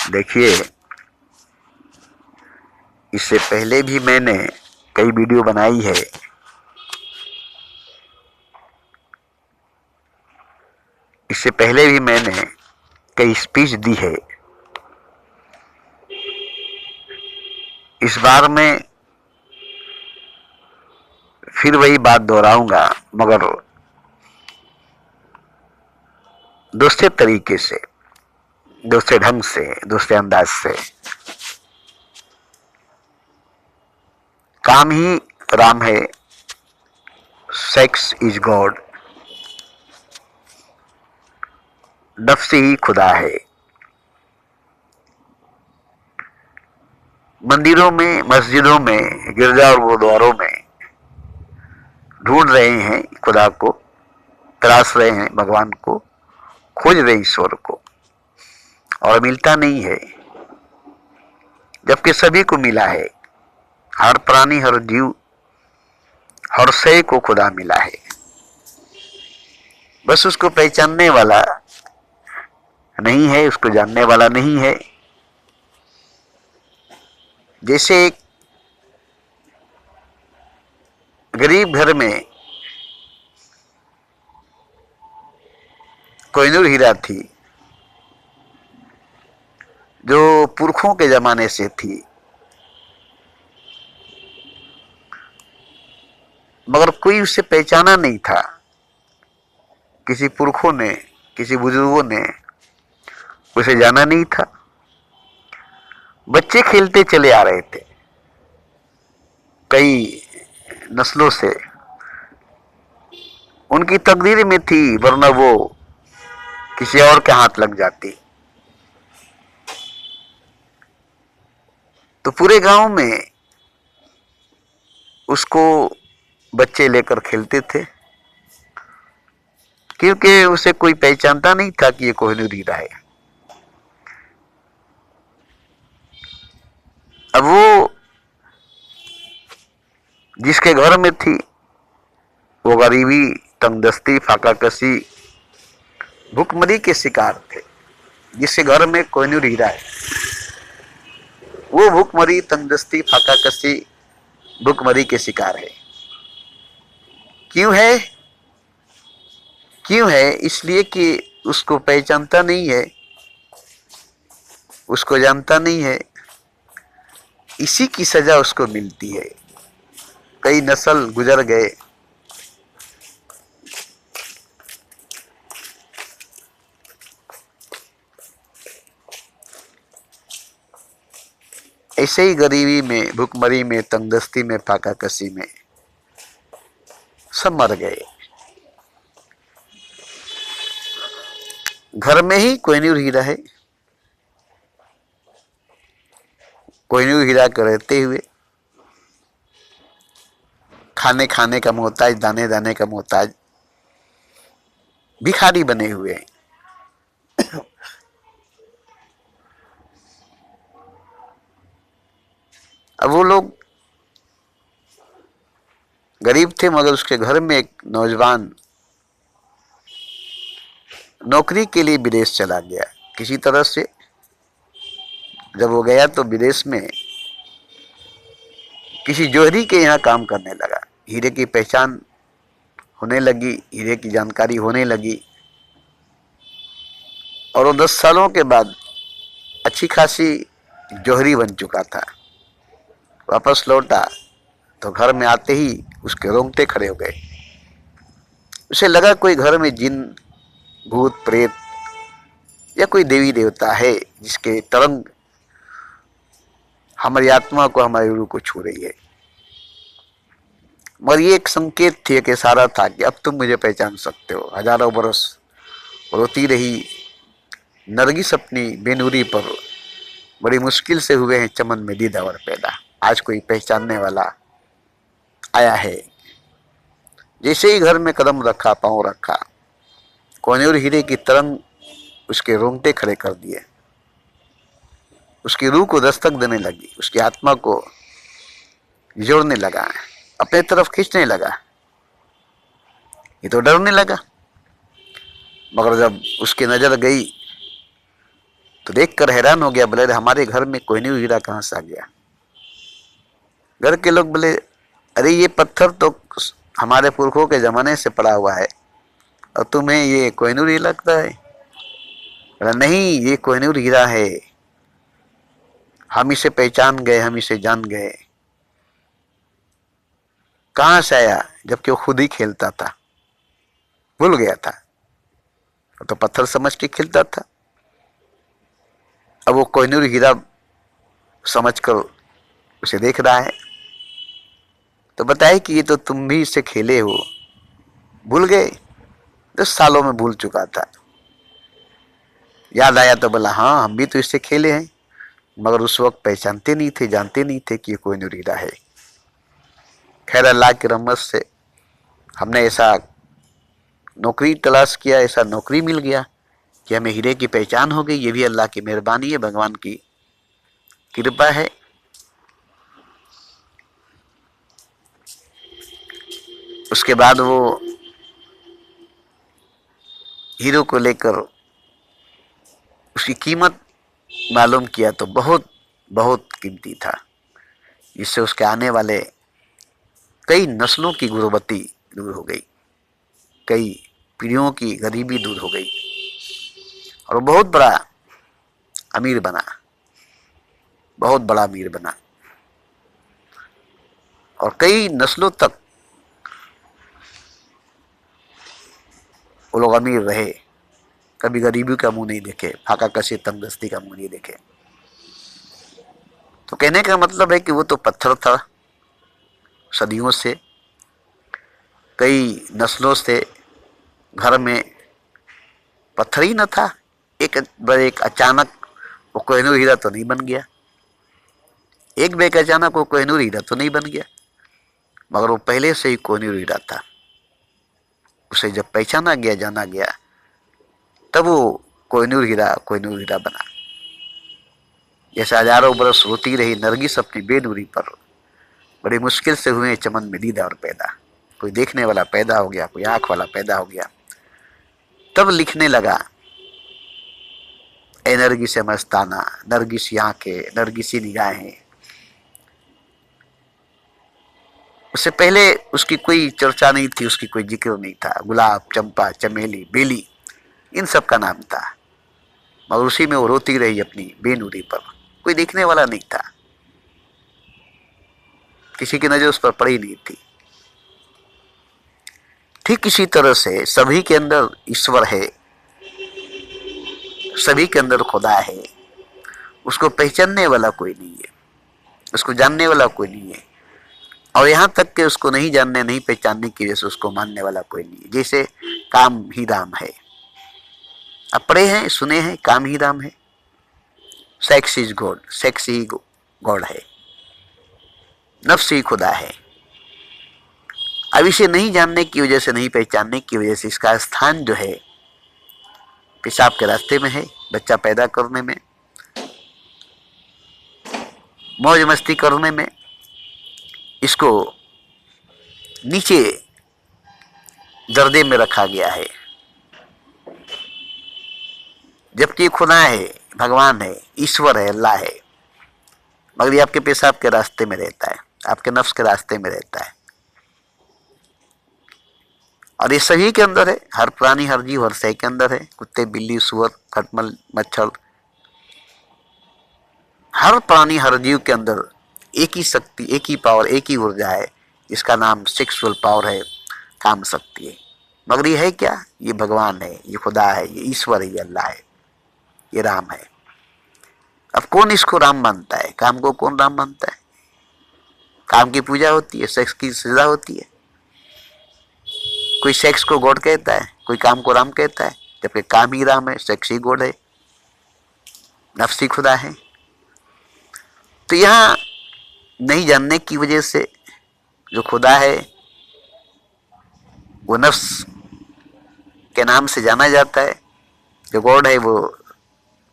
देखिए, इससे पहले भी मैंने कई वीडियो बनाई है। इससे पहले भी मैंने कई स्पीच दी है। इस बार मैं फिर वही बात दोहराऊंगा, मगर दूसरे तरीके से, दूसरे ढंग से, दूसरे अंदाज से। काम ही राम है, सेक्स इज गॉड, नफ्स ही खुदा है। मंदिरों में, मस्जिदों में, गिरजा और गुरुद्वारों में ढूंढ रहे हैं खुदा को, तलाश रहे हैं भगवान को, खोज रहे ईश्वर को, और मिलता नहीं है। जबकि सभी को मिला है। हर प्राणी, हर जीव, हर शय को खुदा मिला है। बस उसको पहचानने वाला नहीं है, उसको जानने वाला नहीं है। जैसे एक गरीब घर में कोहिनूर हीरा थी, जो पुरखों के जमाने से थी, मगर कोई उसे पहचाना नहीं था। किसी पुरखों ने, किसी बुजुर्गों ने उसे जाना नहीं था। बच्चे खेलते चले आ रहे थे कई नस्लों से, उनकी तकदीर में थी, वरना वो किसी और के हाथ लग जाती। तो पूरे गांव में उसको बच्चे लेकर खेलते थे, क्योंकि उसे कोई पहचानता नहीं था कि ये कोहिनूर हीरा है। अब वो जिसके घर में थी, वो गरीबी, तंगदस्ती, फाकाकशी, भूखमरी के शिकार थे। जिसके घर में कोहिनूर हीरा है, वो भूखमरी, तंगदस्ती, फाकाकशी, भूखमरी के शिकार है। क्यों है? क्यों है? इसलिए कि उसको पहचानता नहीं है, उसको जानता नहीं है। इसी की सजा उसको मिलती है। कई नस्ल गुजर गए, ऐसे ही गरीबी में, भूखमरी में, तंगदस्ती में, फाकाकशी में सब मर गए। घर में ही कोहिनूर हीरा है। कोहिनूर हीरा के रहते हुए खाने खाने का मोहताज, दाने दाने का मोहताज, भिखारी बने हुए हैं। अब वो लोग गरीब थे, मगर उसके घर में एक नौजवान नौकरी के लिए विदेश चला गया। किसी तरह से जब वो गया तो विदेश में किसी जोहरी के यहाँ काम करने लगा। हीरे की पहचान होने लगी, हीरे की जानकारी होने लगी, और वो 10 सालों के बाद अच्छी खासी जोहरी बन चुका था। वापस लौटा तो घर में आते ही उसके रोंगटे खड़े हो गए। उसे लगा कोई घर में जिन, भूत, प्रेत या कोई देवी देवता है जिसके तरंग हमारी आत्मा को, हमारी रूह को छू रही है। मगर ये एक संकेत थी, एक इशारा था कि अब तुम मुझे पहचान सकते हो। हजारों बरस रोती रही नरगिस अपनी बेनूरी पर, बड़ी मुश्किल से हुए हैं चमन में दीदावर पैदा। आज कोई पहचानने वाला आया है। जैसे ही घर में कदम रखा, पांव रखा, कोहिनूर हीरे की तरंग उसके रोंगटे खड़े कर दिए। उसकी रूह को दस्तक देने लगी, उसकी आत्मा को जोड़ने लगा, अपने तरफ खींचने लगा। ये तो डरने लगा, मगर जब उसकी नजर गई तो देखकर हैरान हो गया, बोले हमारे घर में कोहिनूर हीरा कहाँ से आ गया। घर के लोग बोले अरे ये पत्थर तो हमारे पुरखों के जमाने से पड़ा हुआ है और तुम्हें ये कोहिनूर हीरा लगता है। बोला नहीं, ये कोहिनूर हीरा है, हम इसे पहचान गए, हम इसे जान गए। कहाँ से आया, जबकि वो खुद ही खेलता था, भूल गया था, तो पत्थर समझ के खेलता था। अब वो कोहिनूर हीरा समझकर उसे देख रहा है, तो बताए कि ये तो तुम भी इससे खेले हो, भूल गए। 10 सालों में भूल चुका था। याद आया तो बोला हाँ, हम भी तो इससे खेले हैं, मगर उस वक्त पहचानते नहीं थे, जानते नहीं थे कि ये कोहिनूर हीरा है। खैर अल्लाह की रहमत से हमने ऐसा नौकरी तलाश किया, ऐसा नौकरी मिल गया कि हमें हीरे की पहचान हो गई। ये भी अल्लाह की मेहरबानी है, भगवान की कृपा है। उसके बाद वो हीरो को लेकर उसकी कीमत मालूम किया तो बहुत बहुत कीमती था। इससे उसके आने वाले कई नस्लों की गुर्बती दूर हो गई, कई पीढ़ियों की गरीबी दूर हो गई और वो बहुत बड़ा अमीर बना, बहुत बड़ा अमीर बना और कई नस्लों तक वो लोग अमीर रहे, कभी गरीबी का मुंह नहीं देखे, फाका कशी तंगदस्ती का मुंह नहीं देखे। तो कहने का मतलब है कि वो तो पत्थर था, सदियों से कई नस्लों से घर में पत्थर ही न था, एक अचानक वो कोहिनूर हीरा तो नहीं बन गया। एक बेक अचानक वो कोहिनूर हीरा तो नहीं बन गया, मगर वो पहले से ही कोहिनूर हीरा था। उसे जब पहचाना गया, जाना गया, तब वो कोहिनूर हीरा बना। जैसे हजारों बरस रोती रही नरगिस अपनी बेनूरी पर, बड़ी मुश्किल से हुए चमन में दीदार पैदा। कोई देखने वाला पैदा हो गया, कोई आंख वाला पैदा हो गया, तब लिखने लगा ए नरगिस मस्ताना, नरगिस आंखें, नरगिसी निगाहें। उससे पहले उसकी कोई चर्चा नहीं थी, उसकी कोई जिक्र नहीं था। गुलाब, चंपा, चमेली, बेली, इन सब का नाम था, मगर उसी में वो रोती रही अपनी बेनूरी पर। कोई देखने वाला नहीं था, किसी की नजर उस पर पड़ी नहीं थी। ठीक इसी तरह से सभी के अंदर ईश्वर है, सभी के अंदर खुदा है। उसको पहचानने वाला कोई नहीं है, उसको जानने वाला कोई नहीं है, और यहाँ तक कि उसको नहीं जानने, नहीं पहचानने की वजह से उसको मानने वाला कोई नहीं है। जैसे काम ही राम है, आप पढ़े हैं, सुने हैं, काम ही राम है। Sex is God, sex he God है, नफ्स ही खुदा है। अब इसे नहीं जानने की वजह से, नहीं पहचानने की वजह से इसका स्थान जो है पेशाब के रास्ते में है, बच्चा पैदा करने में, मौज मस्ती करने में। इसको नीचे दर्जे में रखा गया है, जबकि खुदा है, भगवान है, ईश्वर है, अल्लाह है, मगर ये आपके पेशाब के रास्ते में रहता है, आपके नफ्स के रास्ते में रहता है। और ये सभी के अंदर है, हर प्राणी, हर जीव, हर शय के अंदर है। कुत्ते, बिल्ली, सुअर, खटमल, मच्छर, हर प्राणी, हर जीव के अंदर एक ही शक्ति, एक ही पावर, एक ही ऊर्जा है, जिसका नाम सेक्सुअल पावर है, काम शक्ति है। मगर ये है क्या? ये भगवान है, ये खुदा है, ये ईश्वर है, ये अल्लाह है, ये राम है। अब कौन इसको राम मानता है? काम को कौन राम मानता है? काम की पूजा होती है, सेक्स की सजा होती है। कोई सेक्स को गॉड कहता है, कोई काम को राम कहता है, जबकि काम ही राम है, सेक्स ही गॉड है, नफ्स ही खुदा है। तो यहाँ नहीं जानने की वजह से जो खुदा है वो नफ्स के नाम से जाना जाता है, जो गॉड है वो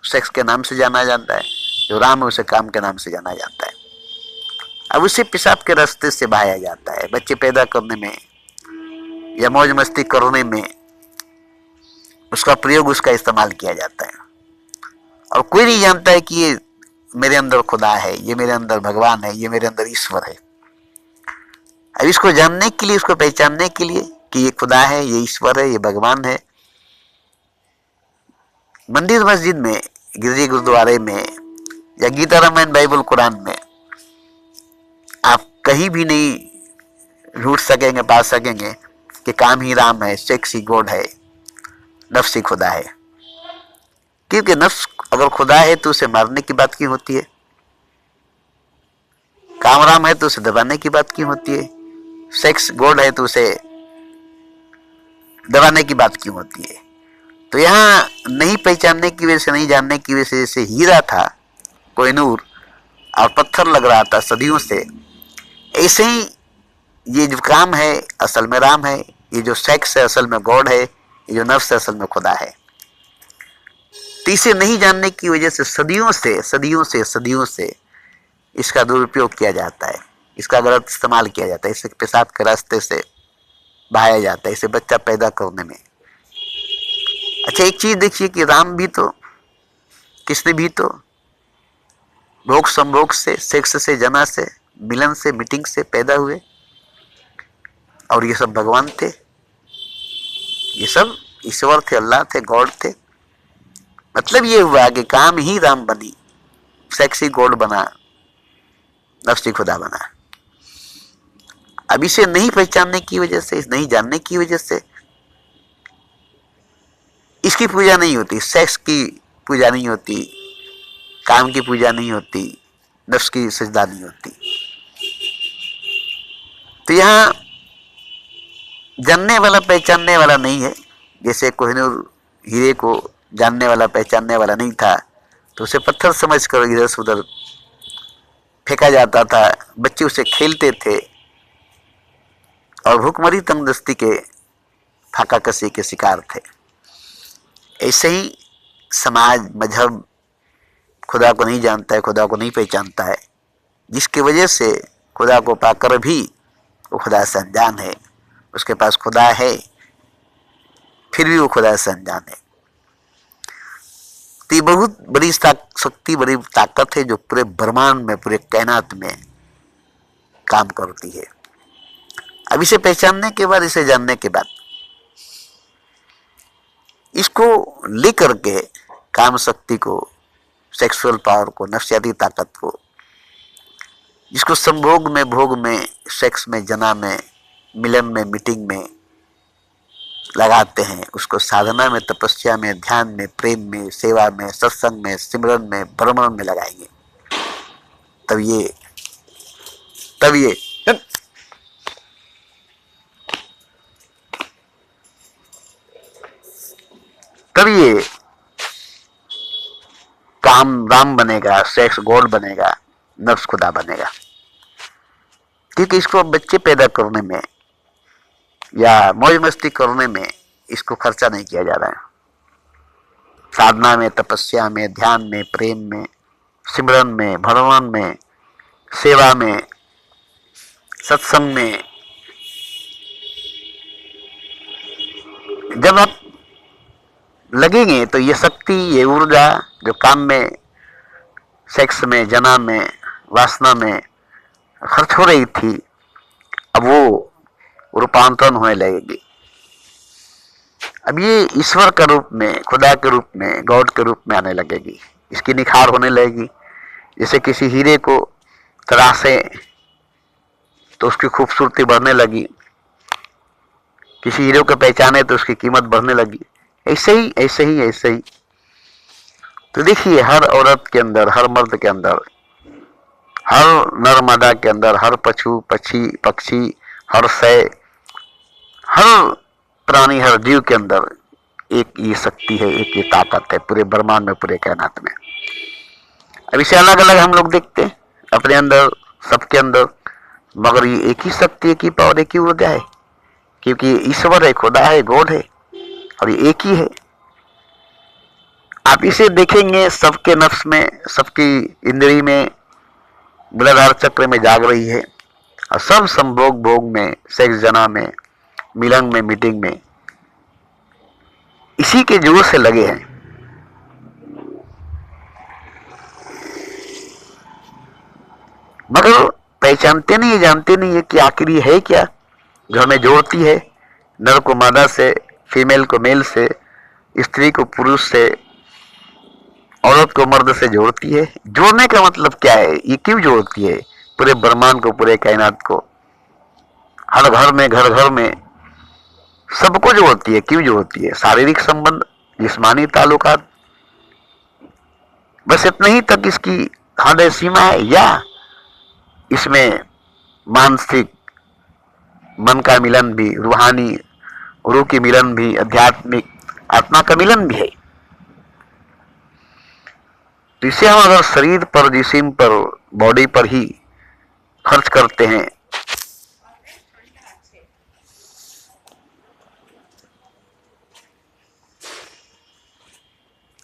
सेक्स के नाम से जाना जाता है, जो राम है उसे काम के नाम से जाना जाता है। अब उसे पेशाब के रास्ते से बहाया जाता है। बच्चे पैदा करने में या मौज मस्ती करने में उसका प्रयोग, उसका इस्तेमाल किया जाता है। और कोई नहीं जानता है कि ये मेरे अंदर खुदा है, ये मेरे अंदर भगवान है, ये मेरे अंदर ईश्वर है। अब इसको जानने के लिए, इसको पहचानने के लिए कि ये खुदा है, ये ईश्वर है, ये भगवान है, मंदिर मस्जिद में, गिरजे गुरुद्वारे में या गीता रामायण बाइबल कुरान में आप कहीं भी नहीं ढूंढ सकेंगे, पा सकेंगे कि काम ही राम है, सेक्स ही गॉड है, नफ्स ही खुदा है। क्योंकि नफ्स अगर खुदा है तो उसे मारने की बात क्यों होती है? काम राम है तो उसे दबाने की बात क्यों होती है? सेक्स गॉड है तो उसे दबाने की बात क्यों होती है? तो यहाँ नहीं पहचानने की वजह से, नहीं जानने की वजह से, जैसे हीरा था कोहिनूर और पत्थर लग रहा था सदियों से, ऐसे ही ये जो काम है असल में राम है, ये जो सेक्स है असल में गॉड है, ये जो नफ्स है असल में खुदा है। तो इसे नहीं जानने की वजह से सदियों से इसका दुरुपयोग किया जाता है, इसका गलत इस्तेमाल किया जाता है, इसे पेशाब के रास्ते से बहाया जाता है, इसे बच्चा पैदा करने में। अच्छा, एक चीज देखिए कि राम भी तो, किसने भी तो भोग संभोग से, सेक्स से, जना से, मिलन से, मीटिंग से पैदा हुए, और ये सब भगवान थे, ये सब ईश्वर थे, अल्लाह थे, गॉड थे। मतलब ये हुआ कि काम ही राम बनी, सेक्स ही गॉड बना, नफ्स ही खुदा बना। अब इसे नहीं पहचानने की वजह से, इस नहीं जानने की वजह से इसकी पूजा नहीं होती, सेक्स की पूजा नहीं होती, काम की पूजा नहीं होती, नफ्स की सजदा नहीं होती। तो यहाँ जानने वाला पहचानने वाला नहीं है। जैसे कोहिनूर हीरे को जानने वाला पहचानने वाला नहीं था तो उसे पत्थर समझकर इधर से उधर फेंका जाता था, बच्चे उसे खेलते थे और भूखमरी तंगदस्ती के फाका कसी के शिकार थे। ऐसे ही समाज, मजहब खुदा को नहीं जानता है, खुदा को नहीं पहचानता है, जिसकी वजह से खुदा को पाकर भी वो खुदा से अनजान है। उसके पास खुदा है फिर भी वो खुदा से अनजान है। तो ये बहुत बड़ी शक्ति, बड़ी ताकत है जो पूरे ब्रह्मांड में, पूरे कायनात में काम करती है। अब इसे पहचानने के बाद, इसे जानने के बाद, इसको लेकर के काम शक्ति को, सेक्सुअल पावर को, नफ्सियाती ताकत को, जिसको संभोग में, भोग में, सेक्स में, जना में, मिलन में, मीटिंग में लगाते हैं, उसको साधना में, तपस्या में, ध्यान में, प्रेम में, सेवा में, सत्संग में, सिमरन में, भ्रमण में लगाएंगे। तब ये काम राम बनेगा, सेक्स गॉड बनेगा, नफ्स खुदा बनेगा। क्योंकि इसको बच्चे पैदा करने में या मौज मस्ती करने में इसको खर्चा नहीं किया जा रहा है। साधना में, तपस्या में, ध्यान में, प्रेम में, सिमरन में, भ्रमण में, सेवा में, सत्संग में जब आप लगेंगे तो ये शक्ति, ये ऊर्जा जो काम में, सेक्स में, जना में, वासना में खर्च हो रही थी, अब वो रूपांतरण होने लगेगी। अब ये ईश्वर के रूप में, खुदा के रूप में, गॉड के रूप में आने लगेगी, इसकी निखार होने लगेगी। जैसे किसी हीरे को तराशे तो उसकी खूबसूरती बढ़ने लगी, किसी हीरे को पहचाने तो उसकी कीमत बढ़ने लगी। ऐसे ही तो देखिए, हर औरत के अंदर, हर मर्द के अंदर, हर नर मादा के अंदर, हर पशु पक्षी, हर शय, हर प्राणी, हर जीव के अंदर एक ये शक्ति है, एक ये ताकत है, पूरे ब्रह्मांड में, पूरे कायनात में। अब इसे अलग अलग हम लोग देखते हैं अपने अंदर, सबके अंदर, मगर ये एक ही शक्ति, एक ही पावर, एक ही ऊर्जा है, क्योंकि ईश्वर है, खुदा है, गॉड है, और ये एक ही है। आप इसे देखेंगे सबके नफ्स में, सबकी इंद्री में, मूलाधार चक्र में जाग रही है, और सब संभोग, भोग में, सेक्स, जना में, मिलन में, मीटिंग में इसी के जोर से लगे हैं। मगर पहचानते नहीं है, जानते नहीं है कि आखिर ये है क्या जो हमें जोड़ती है, नर को मादा से, फीमेल को मेल से, स्त्री को पुरुष से, औरत को मर्द से जोड़ती है। जोड़ने का मतलब क्या है, ये क्यों जोड़ती है पूरे ब्रह्मांड को, पूरे कायनात को, हर घर में, घर घर में सबको जोड़ती है। क्यों जोड़ती है? शारीरिक संबंध, जिस्मानी ताल्लुकात, बस इतना ही तक इसकी हद सीमा है, या इसमें मानसिक मन का मिलन भी, रूहानी रूह की मिलन भी, आध्यात्मिक आत्मा का मिलन भी है। तो इसे हम अगर शरीर पर, जिस्म पर, बॉडी पर ही खर्च करते हैं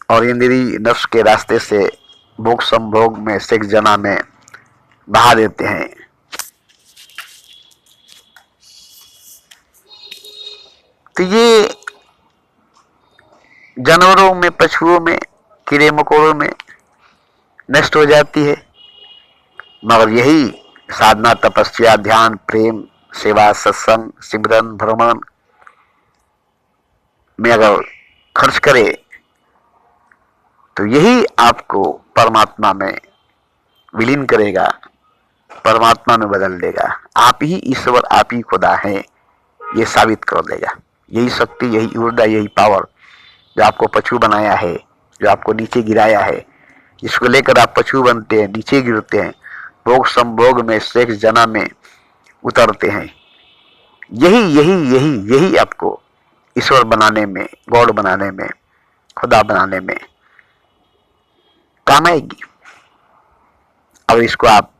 और इंद्रिय नफ्स के रास्ते से भोग संभोग में, सेक्स जना में बहा देते हैं, तो ये जानवरों में, पशुओं में, कीड़े मकोड़ों में नष्ट हो जाती है। मगर यही साधना, तपस्या, ध्यान, प्रेम, सेवा, सत्संग, सिमरन, भ्रमण में अगर खर्च करे तो यही आपको परमात्मा में विलीन करेगा, परमात्मा में बदल देगा। आप ही ईश्वर, आप ही खुदा हैं, ये साबित कर देगा। यही शक्ति, यही ऊर्जा, यही पावर जो आपको पशु बनाया है, जो आपको नीचे गिराया है, जिसको लेकर आप पशु बनते हैं, नीचे गिरते हैं, भोग संभोग में, सेक्स जना में उतरते हैं, यही यही यही यही आपको ईश्वर बनाने में, गॉड बनाने में, खुदा बनाने में काम आएगी। अगर इसको आप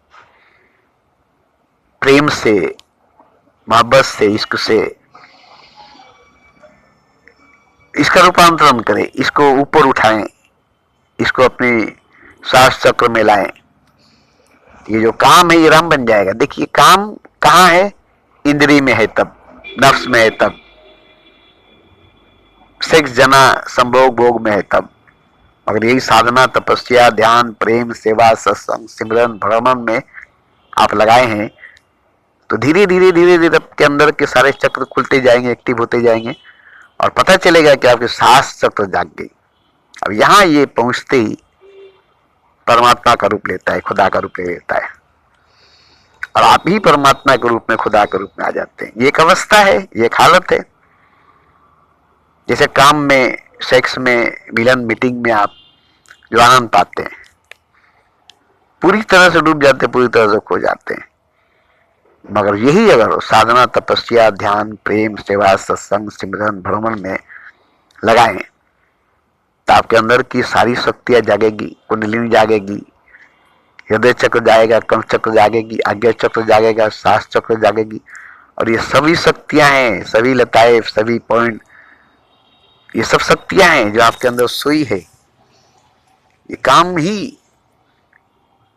प्रेम से, मोहब्बत से, इश्क से इसका रूपांतरण करें, इसको ऊपर उठाएं, इसको अपनी सांस चक्र में लाएं, ये जो काम है ये राम बन जाएगा। देखिए काम कहाँ है? इंद्रिय में है तब, नफ्स में है तब, सेक्स जना संभोग भोग में है तब। अगर यही साधना, तपस्या, ध्यान, प्रेम, सेवा, सत्संग, सिमरन, भ्रमण में आप लगाए हैं तो धीरे धीरे धीरे धीरे आपके अंदर के सारे चक्र खुलते जाएंगे, एक्टिव होते जाएंगे और पता चलेगा कि आपके सांस चक्र जाग गई। अब यहां ये पहुंचते ही परमात्मा का रूप लेता है, खुदा का रूप ले लेता है और आप ही परमात्मा के रूप में, खुदा के रूप में आ जाते हैं। ये एक अवस्था है, ये एक हालत है। जैसे काम में, सेक्स में, मिलन, मीटिंग में आप जो आनंद पाते हैं, पूरी तरह से डूब जाते, पूरी तरह से खो जाते हैं। मगर यही अगर साधना, तपस्या, ध्यान, प्रेम, सेवा, सत्संग, सिमरन, भ्रमण में लगाएं तो आपके अंदर की सारी शक्तियां जागेगी, कुंडलिनी जागेगी, हृदय चक्र जाएगा, कंठ चक्र जागेगी, आज्ञा चक्र जागेगा, सांस चक्र जागेगी और ये सभी शक्तियां हैं, सभी लताएं, सभी पॉइंट, ये सब शक्तियां हैं जो आपके अंदर सोई है। ये काम ही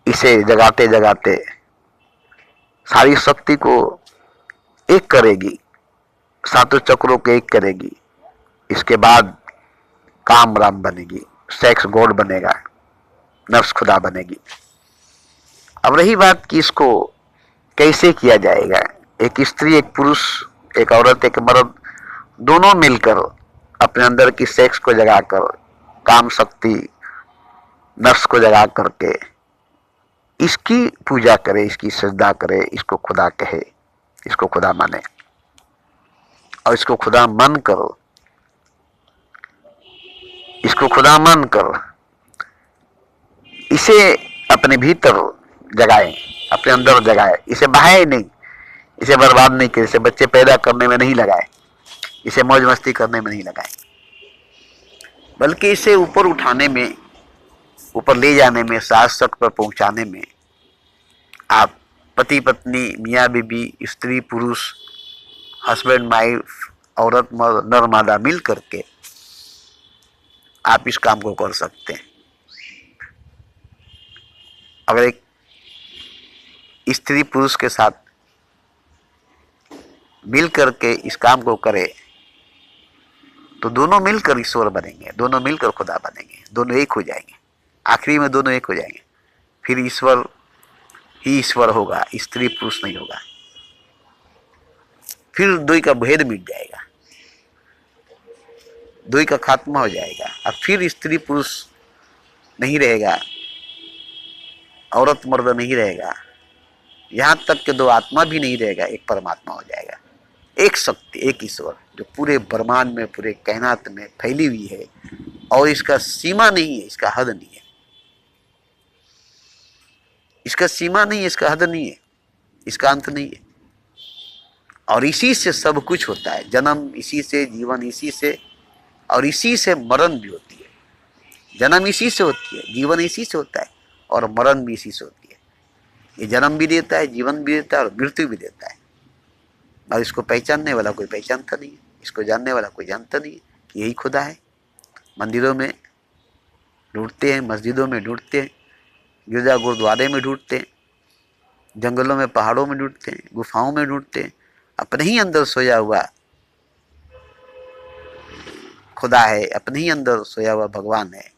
इसे जगाते जगाते सारी शक्ति को एक करेगी, सातों चक्रों को एक करेगी। इसके बाद काम राम बनेगी, सेक्स गॉड बनेगा, नफ्स खुदा बनेगी। अब रही बात कि इसको कैसे किया जाएगा। एक स्त्री, एक पुरुष, एक औरत, एक मर्द, दोनों मिलकर अपने अंदर की सेक्स को जगाकर, काम शक्ति, नफ्स को जगा करके इसकी पूजा करे, इसकी सजदा करे, इसको खुदा कहे, इसको खुदा माने और इसको खुदा मन करो, इसको खुदा मान कर इसे अपने भीतर जगाए, अपने अंदर जगाए, इसे बहाए नहीं, इसे बर्बाद नहीं करे, इसे बच्चे पैदा करने में नहीं लगाए, इसे मौज मस्ती करने में नहीं लगाए, बल्कि इसे ऊपर उठाने में, ऊपर ले जाने में, शाश्वत पर पहुंचाने में आप पति पत्नी, मियाँ बीबी, स्त्री पुरुष, हस्बैंड वाइफ, औरत नर मादा मिल करके आप इस काम को कर सकते हैं। अगर एक स्त्री पुरुष के साथ मिल करके इस काम को करे तो दोनों मिलकर ईश्वर बनेंगे, दोनों मिलकर खुदा बनेंगे, दोनों एक हो जाएंगे, आखिरी में दोनों एक हो जाएंगे। फिर ईश्वर ही ईश्वर होगा, स्त्री पुरुष नहीं होगा। फिर द्वैत का भेद मिट जाएगा, द्वैत का खात्मा हो जाएगा। अब फिर स्त्री पुरुष नहीं रहेगा, औरत मर्द नहीं रहेगा, यहां तक कि दो आत्मा भी नहीं रहेगा, एक परमात्मा हो जाएगा। एक शक्ति, एक ईश्वर जो पूरे ब्रह्मांड में, पूरे कायनात में फैली हुई है और इसका सीमा नहीं है, इसका हद नहीं है, इसका सीमा नहीं है, इसका हद नहीं है, इसका अंत नहीं है। और इसी से सब कुछ होता है, जन्म इसी से, जीवन इसी से, और इसी से मरण भी होती है। जन्म इसी से होती है, जीवन इसी से होता है, और मरण भी इसी से होती है। ये जन्म भी देता है, जीवन भी देता है और मृत्यु भी देता है। और इसको पहचानने वाला कोई पहचानता नहीं है, इसको जानने वाला कोई जानता नहीं है कि यही खुदा है। मंदिरों में ढूंढते हैं, मस्जिदों में ढूंढते हैं, गिरजा गुरुद्वारे में ढूंढते हैं, जंगलों में, पहाड़ों में ढूंढते हैं, गुफाओं में ढूंढते हैं। अपने ही अंदर सोया हुआ खुदा है, अपने ही अंदर सोया हुआ भगवान है,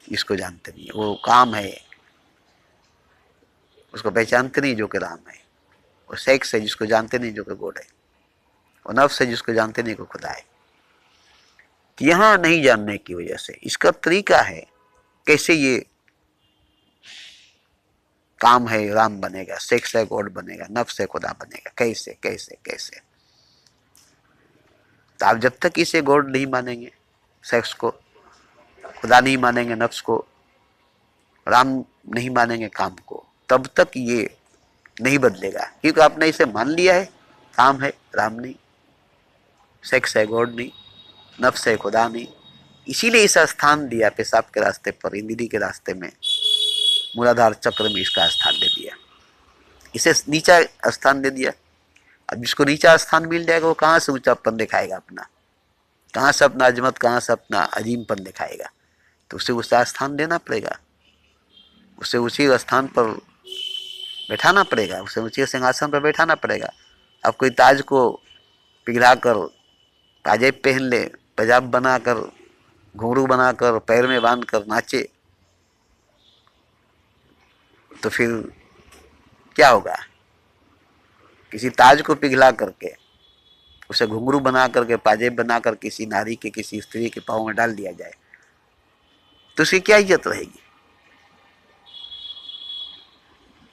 इसको जानते नहीं। वो काम है, उसको पहचानते नहीं जो कि राम है। वो सेक्स है जिसको जानते नहीं जो कि गॉड है। वो नफ्स है जिसको जानते नहीं को खुदा है। यहां नहीं जानने की वजह से इसका तरीका है कैसे ये काम है राम बनेगा, सेक्स है गॉड बनेगा, नफ्स है खुदा बनेगा, कैसे कैसे कैसे। तो आप जब तक इसे गॉड नहीं मानेंगे, सेक्स को खुदा नहीं मानेंगे, नफ्स को राम नहीं मानेंगे, काम को, तब तक ये नहीं बदलेगा। क्योंकि आपने इसे मान लिया है, काम है राम नहीं, सेक्स है गॉड नहीं, नफ्स है खुदा नहीं। इसीलिए इसे स्थान दिया पेशाब के रास्ते पर, इंद्री के रास्ते में, मूलाधार चक्र में इसका स्थान दे दिया, इसे नीचा स्थान दे दिया। अब जिसको नीचा स्थान मिल जाएगा वो कहाँ से ऊंचापन दिखाएगा अपना, कहाँ से अपना अजमत, कहाँ से अपना अजीमपन दिखाएगा। तो उसे उसका स्थान देना पड़ेगा, उसे उसी स्थान पर बैठाना पड़ेगा, उसे ऊंचे सिंहासन पर बैठाना पड़ेगा। अब कोई ताज को पिघला कर पाजेब पहन ले, पंजाब बनाकर, घुंघरू बनाकर, पैर में बांध कर नाचे, तो फिर क्या होगा? किसी ताज को पिघला करके, उसे घुंघरू बना करके, पाजेब बनाकर किसी नारी के, किसी स्त्री के पाँव में डाल दिया जाए, तो उसकी क्या इज्जत रहेगी?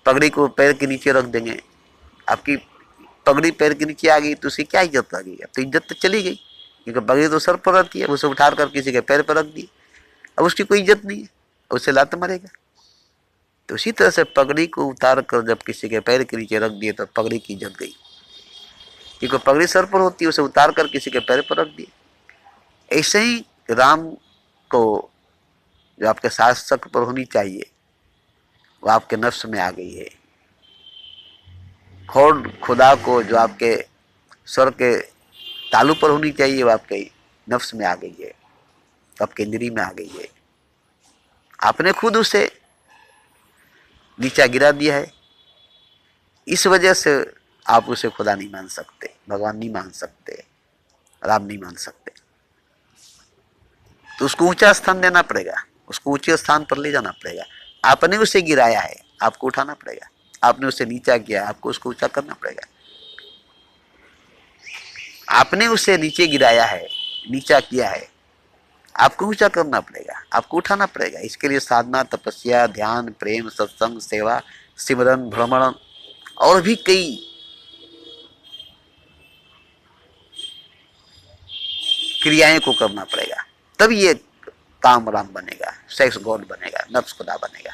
पगड़ी को पैर के नीचे रख देंगे, आपकी पगड़ी पैर के नीचे आ गई तो उसकी क्या इज्जत आ गई? अब तो इज्जत तो चली गई, क्योंकि पगड़ी तो सर पर रखती है, उसे उठार कर किसी के पैर पर रख दी, अब उसकी कोई इज्जत नहीं है, उसे लात मारेगा। तो उसी तरह से पगड़ी को उतार कर जब किसी के पैर के नीचे रख दिए तो पगड़ी की इज्जत गई, क्योंकि पगड़ी सर पर होती है, उसे उतार कर किसी के पैर पर रख दिए। ऐसे ही राम को जो आपके शासक पर होनी चाहिए वो आपके नफ्स में आ गई है। खुदा को जो आपके सर के तालू पर होनी चाहिए वो आपके नफ्स में आ गई है, आपके इंद्री में आ गई है। आपने खुद उसे नीचा गिरा दिया है, इस वजह से आप उसे खुदा नहीं मान सकते, भगवान नहीं मान सकते, राम नहीं मान सकते। तो उसको ऊंचा स्थान देना पड़ेगा, उसको ऊंचे स्थान पर ले जाना पड़ेगा। आपने उसे गिराया है, आपको उठाना पड़ेगा। आपने उसे नीचा किया, आपको उसको ऊंचा करना पड़ेगा। आपने उसे नीचे गिराया है, नीचा किया है, आपको ऊंचा करना पड़ेगा, आपको उठाना पड़ेगा। इसके लिए साधना, तपस्या, ध्यान, प्रेम, सत्संग, सेवा, सिमरन, भ्रमण और भी कई क्रियाएं को करना पड़ेगा, तब ये काम राम बनेगा, सेक्स गॉड बनेगा, नफ्स खुदा बनेगा।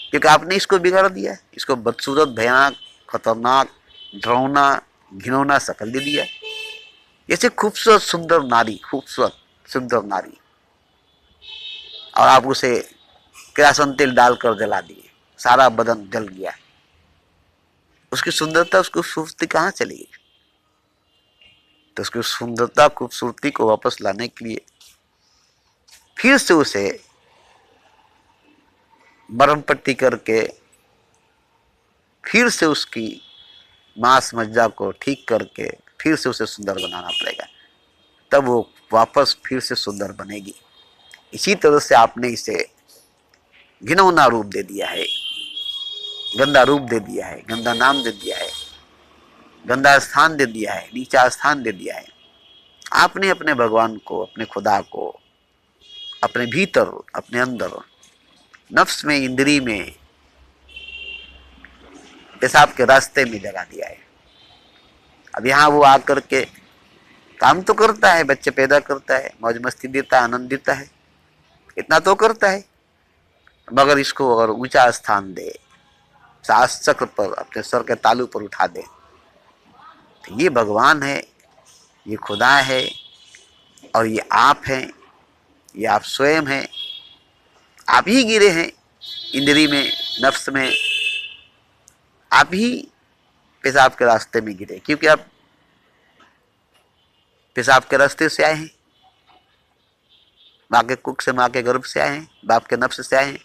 क्योंकि आपने इसको बिगाड़ दिया, इसको बदसूरत, भयानक, खतरनाक, डरावना, घिनौना शक्ल दे दिया। जैसे खूबसूरत सुंदर नारी, खूबसूरत सुंदर नारी, और आप उसे किरासन तेल डालकर जला दिए, सारा बदन जल गया, उसकी सुंदरता, उसकी खूबसूरती कहाँ चली गई? तो उसकी सुंदरता, खूबसूरती को वापस लाने के लिए फिर से उसे मरम पट्टी करके, फिर से उसकी मांस मज्जा को ठीक करके फिर से उसे सुंदर बनाना पड़ेगा, तब वो वापस फिर से सुंदर बनेगी। इसी तरह से आपने इसे घिनौना रूप दे दिया है, गंदा रूप दे दिया है, गंदा नाम दे दिया है, गंदा स्थान दे दिया है, नीचा स्थान दे दिया है। आपने अपने भगवान को, अपने खुदा को अपने भीतर, अपने अंदर, नफ्स में, इंद्री में, पेशाब के रास्ते में जगा दिया है। अब यहाँ वो आकर के काम तो करता है, बच्चे पैदा करता है, मौज मस्ती देता है, आनंद देता है, इतना तो करता है, मगर इसको अगर ऊंचा स्थान दे, सास चक्र पर, अपने सर के तालू पर उठा दे, तो ये भगवान है, ये खुदा है, और ये आप हैं, ये आप स्वयं हैं। आप ही गिरे हैं इंद्री में, नफ्स में, आप ही पेशाब के रास्ते में गिरे, क्योंकि आप पेशाब के रास्ते से आए हैं, माँ के कुख से, माँ के गर्भ से आए हैं, बाप के नफ्स से आए हैं,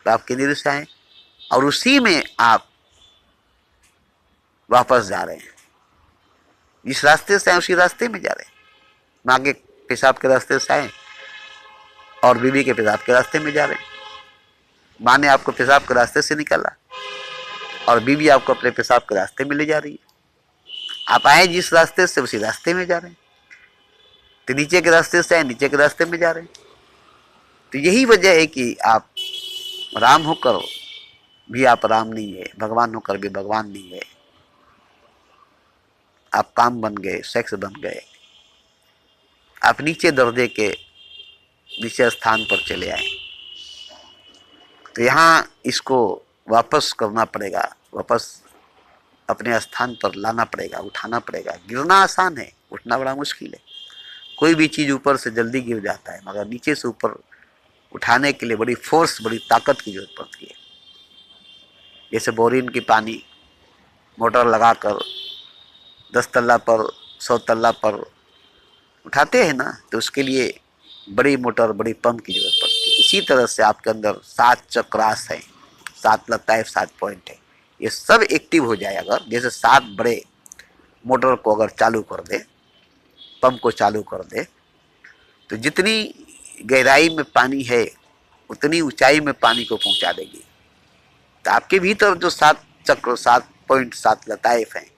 बाप के इंद्रिय से आए हैं, और उसी में आप वापस जा रहे हैं। जिस रास्ते से आए उसी रास्ते में जा रहे हैं। माँ के पेशाब के रास्ते से आए और बीवी के पेशाब के रास्ते में जा रहे हैं। माँ ने आपको पेशाब के रास्ते से निकाला और बीवी आपको अपने पेशाब के रास्ते में ले जा रही है। आप आए जिस रास्ते से उसी रास्ते में जा रहे हैं। तो नीचे के रास्ते से आए, नीचे के रास्ते में जा रहे हैं। तो यही वजह है कि आप राम होकर भी आप राम नहीं है, भगवान होकर भी भगवान नहीं है। आप काम बन गए, सेक्स बन गए, आप नीचे दर्जे के नीचे स्थान पर चले आए। तो यहाँ इसको वापस करना पड़ेगा, वापस अपने स्थान पर लाना पड़ेगा, उठाना पड़ेगा। गिरना आसान है, उठना बड़ा मुश्किल है। कोई भी चीज़ ऊपर से जल्दी गिर जाता है, मगर नीचे से ऊपर उठाने के लिए बड़ी फोर्स, बड़ी ताकत की जरूरत पड़ती है। जैसे बोरिंग की पानी मोटर लगाकर 10 तल्ला पर, 100 तल्ला पर उठाते हैं ना, तो उसके लिए बड़ी मोटर, बड़ी पंप की जरूरत पड़ती है। इसी तरह से आपके अंदर 7 चक्रास है, 7 लताएं, 7 पॉइंट है। ये सब एक्टिव हो जाए अगर, जैसे 7 बड़े मोटर को अगर चालू कर दे, पंप को चालू कर दे, तो जितनी गहराई में पानी है उतनी ऊंचाई में पानी को पहुंचा देगी। तो आपके भीतर जो 7 चक्र, 7 पॉइंट, 7 लताएफ हैं,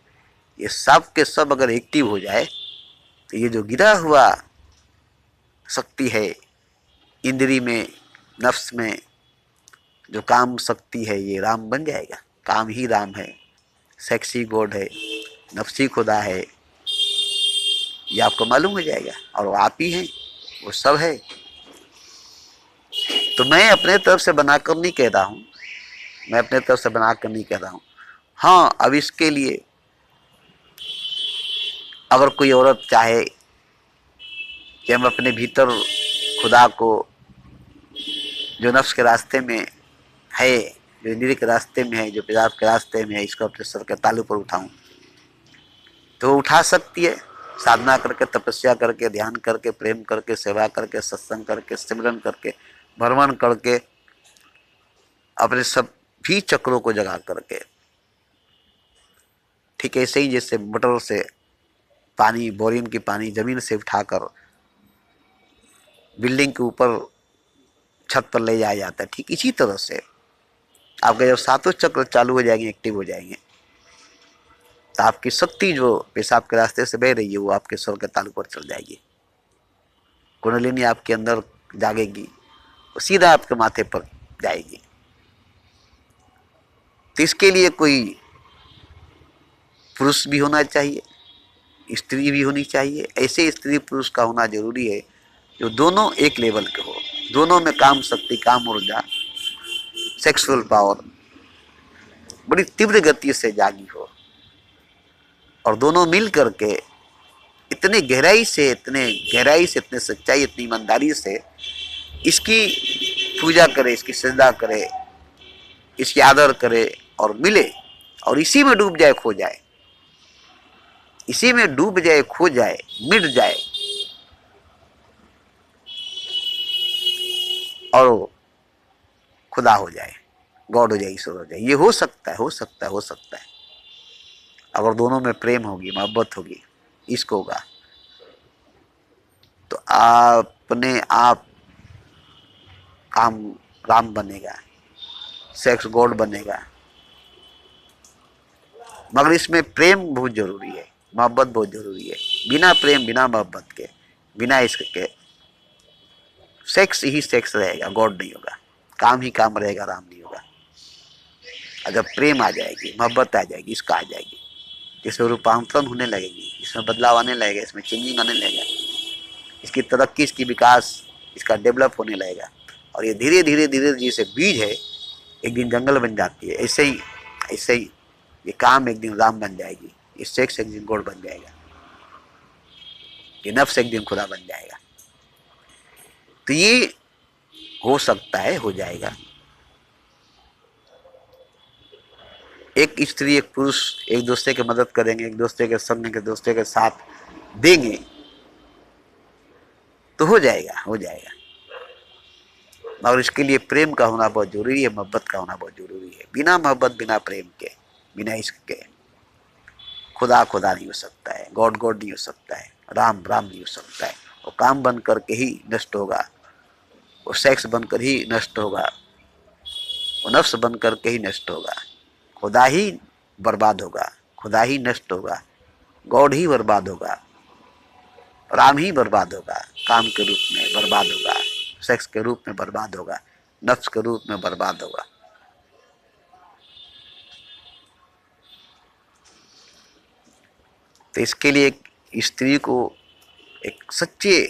ये सब के सब अगर एक्टिव हो जाए, तो ये जो गिरा हुआ शक्ति है इंद्री में, नफ्स में, जो काम शक्ति है, ये राम बन जाएगा। काम ही राम है, सेक्सी गॉड है, नफ्सी खुदा है, ये आपको मालूम हो जाएगा। और वो आप ही हैं, वो सब है। तो मैं अपने तरफ से बनाकर नहीं कह रहा हूँ, मैं अपने तरफ से बनाकर नहीं कह रहा हूँ। हाँ, अब इसके लिए अगर कोई औरत चाहे कि हम अपने भीतर खुदा को, जो नफ्स के रास्ते में है, जो इंद्रिय के रास्ते में है, जो पेशाब के रास्ते में है, इसको अपने सर के तालू पर उठाऊं, तो उठा सकती है। साधना करके, तपस्या करके, ध्यान करके, प्रेम करके, सेवा करके, सत्संग करके, सिमरन करके, भ्रमण करके, अपने सभी चक्रों को जगा करके। ठीक ऐसे ही जैसे मोटर से पानी, बोरिंग की पानी जमीन से उठाकर बिल्डिंग के ऊपर, छत पर ले जाया जाता है, ठीक इसी तरह से आपके जब 7 चक्र चालू हो जाएंगे, एक्टिव हो जाएंगे, तो आपकी शक्ति जो पेशाब के रास्ते से बह रही है, वो आपके सर के तालू पर चल जाएगी। कुंडलिनी आपके अंदर जागेगी, वो सीधा आपके माथे पर जाएगी। तो इसके लिए कोई पुरुष भी होना चाहिए, स्त्री भी होनी चाहिए। ऐसे स्त्री पुरुष का होना जरूरी है जो दोनों एक लेवल के हो, दोनों में काम शक्ति, काम ऊर्जा, सेक्सुअल पावर बड़ी तीव्र गति से जागी हो, और दोनों मिल करके इतने गहराई से, इतने सच्चाई, इतनी ईमानदारी से इसकी पूजा करे, इसकी सजदा करे, इसकी आदर करे और मिले, और इसी में डूब जाए, खो जाए, इसी में डूब जाए, खो जाए, मिट जाए, और खुदा हो जाए, गॉड हो जाए, ईश्वर हो जाए। ये हो सकता है, हो सकता है, हो सकता है, अगर दोनों में प्रेम होगी, मोहब्बत होगी, इश्क होगा, तो अपने आप काम राम बनेगा, सेक्स गॉड बनेगा, मगर इसमें प्रेम बहुत जरूरी है, मोहब्बत बहुत जरूरी है। बिना प्रेम, बिना मोहब्बत के, बिना इश्क के सेक्स ही सेक्स रहेगा, गॉड नहीं होगा। काम ही काम रहेगा, राम नहीं होगा। अगर प्रेम आ जाएगी, मोहब्बत आ जाएगी, इसका आ जाएगी, इसमें रूपांतरण होने लगेगी, इसमें बदलाव आने लगेगा, इसमें चेंजिंग आने लगेगा, इसकी तरक्की, इसकी विकास, इसका डेवलप होने लगेगा। और ये धीरे धीरे धीरे जैसे बीज है एक दिन जंगल बन जाती है, ऐसे ही ये काम एक दिन राम बन जाएगी, ये सेक्स एक दिन गॉड बन जाएगा, ये नफ्स एक दिन खुदा बन जाएगा। तो ये हो सकता है, हो जाएगा। एक स्त्री एक पुरुष एक दूसरे की मदद करेंगे, एक दूसरे के संग, एक दूसरे के साथ देंगे तो हो जाएगा, हो जाएगा। मगर इसके लिए प्रेम का होना बहुत जरूरी है, मोहब्बत का होना बहुत जरूरी है। बिना मोहब्बत, बिना प्रेम के, बिना इश्क के खुदा खुदा नहीं हो सकता है, गॉड गॉड नहीं हो सकता है, राम राम नहीं हो सकता है। वो काम बन करके ही नष्ट होगा, वो सेक्स बनकर ही नष्ट होगा, वो नफ्स बन करके ही नष्ट होगा। खुदा ही बर्बाद होगा, खुदा ही नष्ट होगा, गॉड ही बर्बाद होगा, राम ही बर्बाद होगा, काम के रूप में बर्बाद होगा, सेक्स के रूप में बर्बाद होगा, नफ्स के रूप में बर्बाद होगा। तो इसके लिए एक स्त्री को एक सच्चे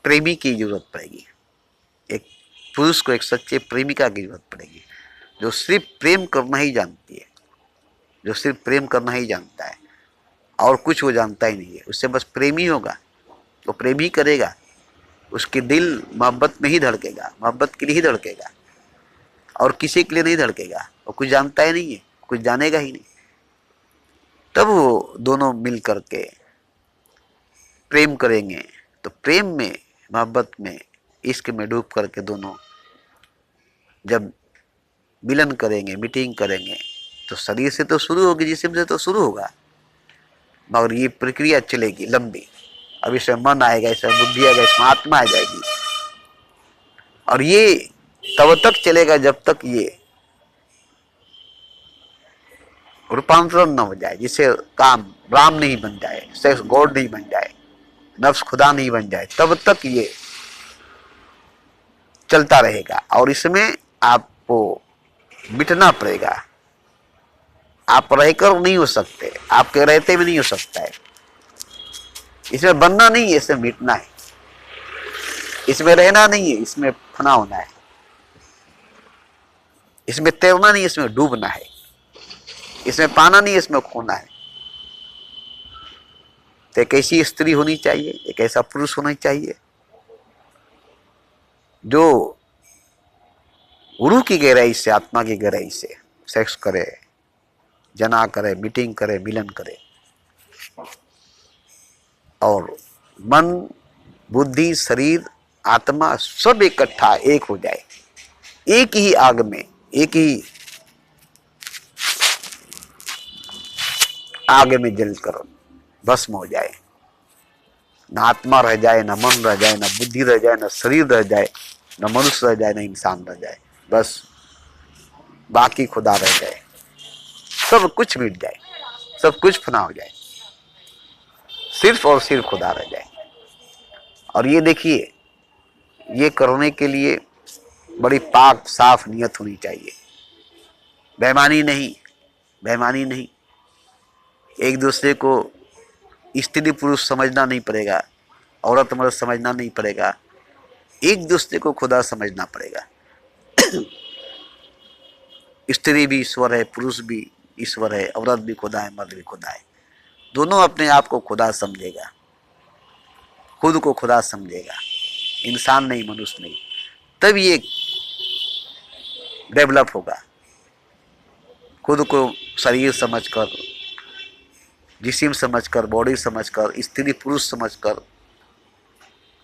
प्रेमी की जरूरत पड़ेगी, एक पुरुष को एक सच्चे प्रेमिका की जरूरत पड़ेगी, जो सिर्फ प्रेम करना ही जानती है, जो सिर्फ प्रेम करना ही जानता है, और कुछ वो जानता ही नहीं है। उससे बस प्रेम ही होगा, वो प्रेम ही करेगा, उसके दिल मोहब्बत में ही धड़केगा, मोहब्बत के लिए ही धड़केगा, और किसी के लिए नहीं धड़केगा। वो कुछ जानता ही नहीं है, कुछ जानेगा ही नहीं। तब वो दोनों मिल करके प्रेम करेंगे, तो प्रेम में, मोहब्बत में, इश्क में डूब करके दोनों जब मिलन करेंगे, मीटिंग करेंगे, तो शरीर से तो शुरू होगी, जिस्म से तो शुरू होगा, मगर ये प्रक्रिया चलेगी लंबी। अब इसमें मन आएगा, इसमें बुद्धि आएगा, इसमें आत्मा आ जाएगी, और ये तब तक चलेगा जब तक ये रूपांतरण न हो जाए, जिससे काम राम नहीं बन जाए, सेक्स गॉड नहीं बन जाए, नफ्स खुदा नहीं बन जाए, तब तक ये चलता रहेगा। और इसमें आपको मिटना पड़ेगा, आप रहकर नहीं हो सकते, आपके रहते भी नहीं हो सकता है। इसमें बनना नहीं है, इसमें मिटना है, इसमें रहना नहीं है, इसमें फना होना है, इसमें तैरना नहीं, इसमें डूबना है, इसमें पाना नहीं, इसमें खोना है। तो एक ऐसी स्त्री होनी चाहिए, एक ऐसा पुरुष होना चाहिए जो गुरु की गहराई से, आत्मा की गहराई से सेक्स करे, जना करे, मीटिंग करे, मिलन करे, और मन, बुद्धि, शरीर, आत्मा सब इकट्ठा एक हो जाए, एक ही आग में, एक ही आग में जलकर भस्म हो जाए। न आत्मा रह जाए, न मन रह जाए, न बुद्धि रह जाए, न शरीर रह जाए, न मनुष्य रह जाए, न इंसान रह जाए, बस बाकी खुदा रह जाए, सब कुछ मिट जाए, सब कुछ फना हो जाए, सिर्फ और सिर्फ खुदा रह जाए। और ये देखिए, ये करने के लिए बड़ी पाक साफ नियत होनी चाहिए, बेईमानी नहीं, बेईमानी नहीं। एक दूसरे को स्त्री पुरुष समझना नहीं पड़ेगा, औरत मर्द समझना नहीं पड़ेगा, एक दूसरे को खुदा समझना पड़ेगा। स्त्री भी ईश्वर है, पुरुष भी ईश्वर है, औरत भी खुदा है, मर्द भी खुदा है। दोनों अपने आप को खुदा समझेगा, खुद को खुदा समझेगा, इंसान नहीं, मनुष्य नहीं, तब ये डेवलप होगा। खुद को शरीर समझकर, जिस्म समझकर, बॉडी समझकर, स्त्री पुरुष समझकर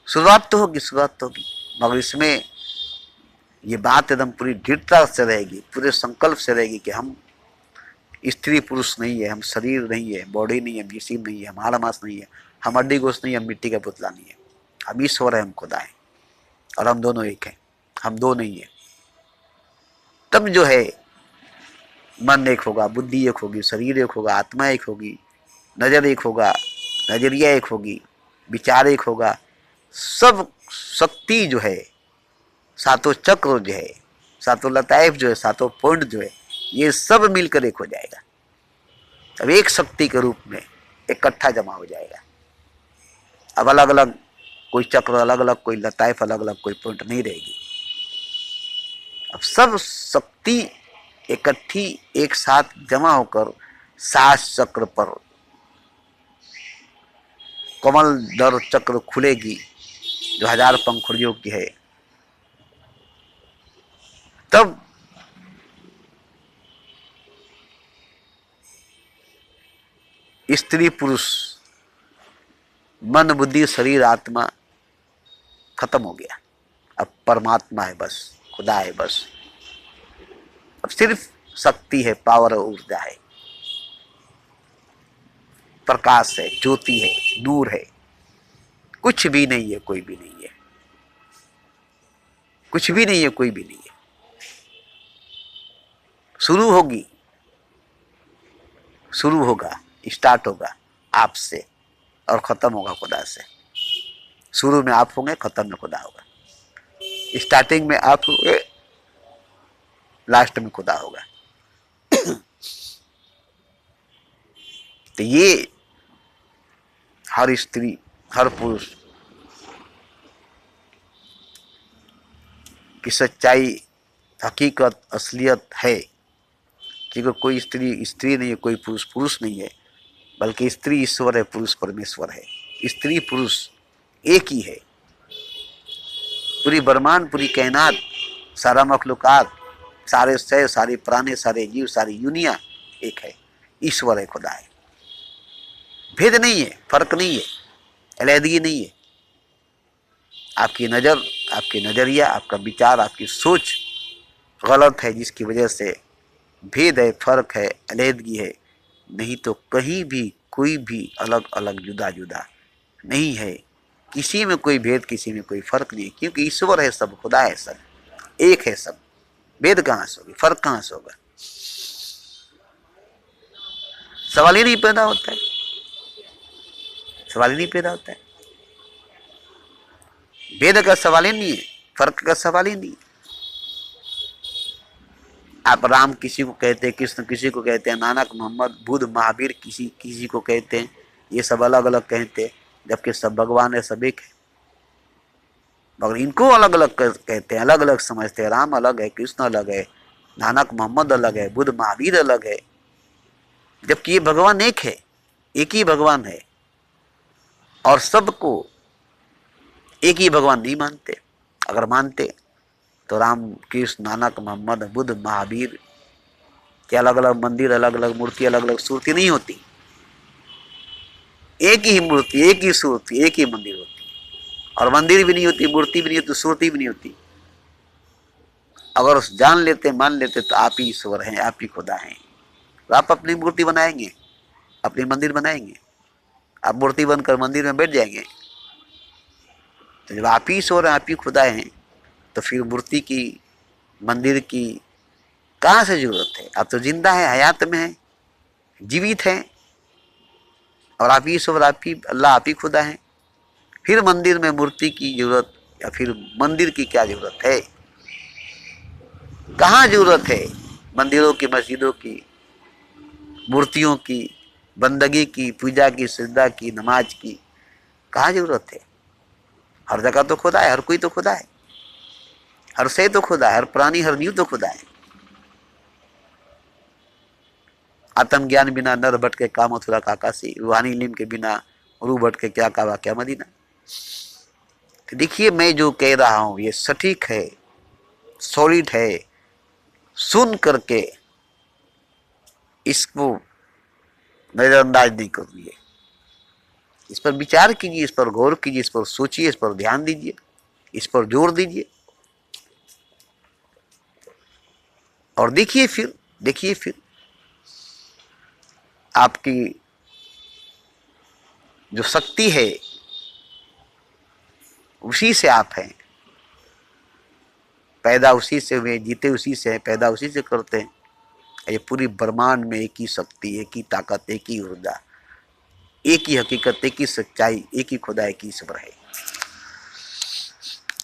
शुरुआत तो होगी, शुरुआत तो होगी, मगर इसमें ये बात एकदम पूरी दृढ़ता से रहेगी, पूरे संकल्प से रहेगी कि हम स्त्री पुरुष नहीं है, हम शरीर नहीं है, बॉडी नहीं है, जिस्म नहीं है, हमारा मांस नहीं है, हम हड्डी गोश्त नहीं है, हम मिट्टी का पुतला नहीं है, हम ईश्वर है, हम खुदा है, और हम दोनों एक हैं, हम दो नहीं है। तब जो है मन एक होगा, बुद्धि एक होगी, शरीर एक होगा, आत्मा एक होगी, नजर एक होगा, नजरिया एक होगी, विचार एक होगा। सब शक्ति जो है, सातों चक्र जो है, सातों लताइफ जो है, सातों पॉइंट जो है, ये सब मिलकर एक हो जाएगा। अब एक शक्ति के रूप में इकट्ठा जमा हो जाएगा। अब अलग अलग कोई चक्र अलग अलग, कोई लताइफ अलग अलग, कोई पॉइंट नहीं रहेगी। अब सब शक्ति इकट्ठी एक साथ जमा होकर 7 चक्र पर कमल दर चक्र खुलेगी, जो 1000 पंखुड़ियों की है। तब स्त्री पुरुष, मन बुद्धि शरीर आत्मा खत्म हो गया। अब परमात्मा है, बस खुदा है, बस अब सिर्फ शक्ति है, पावर और ऊर्जा है, प्रकाश है, ज्योति है, नूर है। कुछ भी नहीं है, कोई भी नहीं है, कुछ भी नहीं है, कोई भी नहीं है। शुरू होगी, शुरू होगा, स्टार्ट होगा आपसे और खत्म होगा खुदा से। शुरू में आप होंगे, खत्म में खुदा होगा। स्टार्टिंग में आप होंगे, लास्ट में खुदा होगा। तो ये हर स्त्री, हर पुरुष की सच्चाई, हकीकत, असलियत है कि कोई स्त्री स्त्री नहीं है, कोई पुरुष पुरुष नहीं है, बल्कि स्त्री ईश्वर है, पुरुष परमेश्वर है। स्त्री पुरुष एक ही है। पूरी ब्रह्मांड, पूरी कायनात, सारा मखलूकात, सारे शय, सारे प्राणी, सारे जीव, सारी दुनिया एक है। ईश्वर है, खुदा है। भेद नहीं है, फर्क नहीं है, अलहदगी नहीं है। आपकी नज़र, आपकी नज़रिया, आपका विचार, आपकी सोच गलत है, जिसकी वजह से भेद है, फर्क है, अलहदगी है। नहीं तो कहीं भी कोई भी अलग अलग जुदा जुदा नहीं है। किसी में कोई भेद, किसी में कोई फर्क नहीं है, क्योंकि ईश्वर है सब, खुदा है सब, एक है सब। भेद कहाँ से होगी, फर्क कहाँ से होगा? सवाल ही नहीं पैदा होता है, सवाल ही नहीं पैदा होता है। भेद का सवाल ही नहीं है, फर्क का सवाल ही नहीं है। आप राम किसी को कहते हैं, कृष्ण किसी को कहते हैं, नानक, मोहम्मद, बुद्ध, महावीर किसी किसी को कहते हैं। ये सब अलग अलग कहते हैं, जबकि सब भगवान है, सब एक है। मगर इनको अलग अलग कहते हैं, अलग अलग समझते हैं। राम अलग है, कृष्ण अलग है, नानक मोहम्मद अलग है, बुद्ध महावीर अलग है, जबकि ये भगवान एक है, एक ही भगवान है। और सबको एक ही भगवान नहीं मानते। अगर मानते तो राम, कृष्ण, नानक, मोहम्मद, बुद्ध, महावीर के अलग अलग मंदिर, अलग अलग मूर्ति, अलग अलग सूरती नहीं होती। एक ही मूर्ति, एक ही सूरती, एक ही मंदिर होती। और मंदिर भी नहीं होती, मूर्ति भी नहीं होती, सूरती भी नहीं होती। अगर जान लेते, मान लेते तो आप ही ईश्वर हैं, आप ही खुदा हैं, तो आप अपनी मूर्ति बनाएंगे, अपनी मंदिर बनाएंगे, आप मूर्ति बनकर मंदिर में बैठ जाएंगे। तो जब आप ही ईश्वर हैं, आप ही खुदा हैं, तो फिर मूर्ति की, मंदिर की कहाँ से जरूरत है? आप तो जिंदा है, हयात में है, जीवित हैं, और आप ही ईश्वर, आप ही अल्लाह, आप ही खुदा हैं। फिर मंदिर में मूर्ति की जरूरत, या फिर मंदिर की क्या जरूरत है? कहाँ जरूरत है मंदिरों की, मस्जिदों की, मूर्तियों की, बंदगी की, पूजा की, सिजदा की, नमाज की? कहाँ जरूरत है? हर जगह तो खुदा है, हर कोई तो खुदा है, हर से तो खुदा है, हर प्राणी, हर जीव तो खुदा है। आत्मज्ञान बिना नर भटके का मथुरा का काशी, रूहानी इल्म के बिना रूह भटके क्या काबा क्या मदीना। तो देखिए, मैं जो कह रहा हूं ये सटीक है, सॉलिड है। सुन करके इसको नजरअंदाज नहीं करिए, इस पर विचार कीजिए, इस पर गौर कीजिए, इस पर सोचिए, इस पर ध्यान दीजिए, इस पर जोर दीजिए। और देखिए फिर आपकी जो शक्ति है उसी से आप हैं, पैदा उसी से हुए, जीते उसी से हैं, पैदा उसी से करते हैं। ये पूरी ब्रह्मांड में एक ही शक्ति, एक ही ताकत, एक ही ऊर्जा, एक ही हकीकत, एक ही सच्चाई, एक ही खुदा, एक ही ईश्वर है।